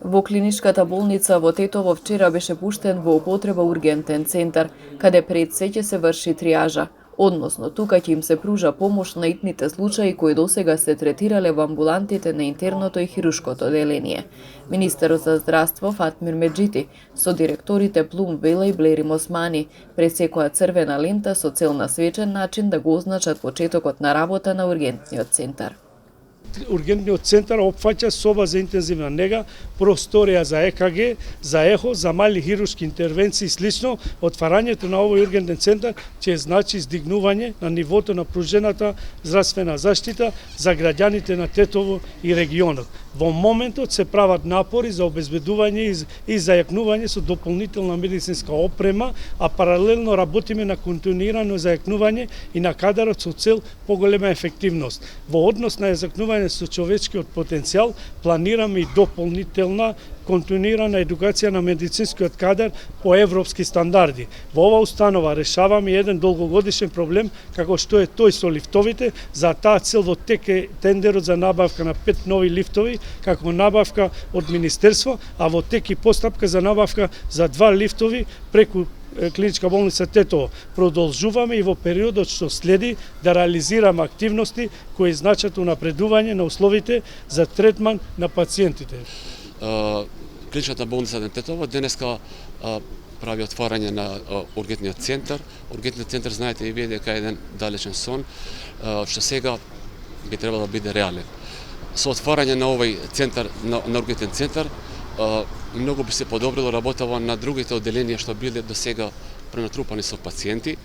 Во клиничката болница во Тетово вчера беше пуштен во употреба ургентен центар, каде пред се ќе се врши триажа, односно тука ќе им се пружа помош на итните случаи кои досега се третирале во амбулантите на интерното и хирушкото оделение. Министерот за здравство Фатмир Меджити со директорите Плум Вела и Блерим Османи пресекоа црвена лента со цел на свечен начин да го означат почетокот на работа на ургентниот центар. Ургентниот центар опфаќа соба за интензивна нега, просторија за ЕКГ, за ехо, за мали хируршки интервенции и слично. Отварањето на овој ургентен центар ќе значи издигнување на нивото на пружената здравствена заштита за граѓаните на Тетово и регионот. Во моментот се прават напори за обезбедување и зајакнување со дополнителна медицинска опрема, а паралелно работиме на континуирано зајакнување и на кадарот со цел поголема ефективност. Во однос на зајакнување со човечкиот потенцијал, планираме и дополнителна континуирана едукација на медицинскиот кадар по европски стандарди. Во ова установа решаваме еден долгогодишен проблем, како што е тој со лифтовите. За таа цел во тек е тендерот за набавка на 5 нови лифтови, како набавка од Министерство, а во тек и постапка за набавка за 2 лифтови преку Клиничка болница Тетово. Продолжуваме и во периодот што следи да реализираме активности кои значат унапредување на условите за третман на пациентите. Клиничката болница на Тетово денеска прави отварање на ургентниот центар. Ургентниот центар, знаете и вие, дека е еден далечен сон, што сега би требало да биде реален. Со отварање на овој центар, на ургентен центар, многу би се подобрило работава на другите оделенија што биле до сега пренатрупани со пациенти,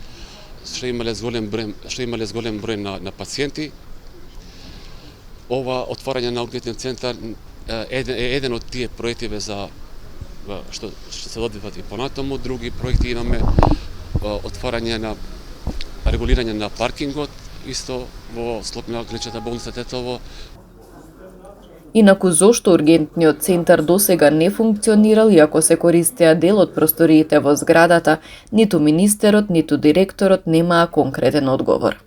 што имале зголем број на пациенти. Ова отварање на ургентен центар е еден од тие проективе за што се одвиват и понатаму. Други проекти имаме отварање на регулирање на паркингот, исто во склоп на Клиничката болница Тетово. Инаку зошто ургентниот центар досега не функционирал иако се користеа дел од просториите во зградата, ниту министерот, ниту директорот немаа конкретен одговор.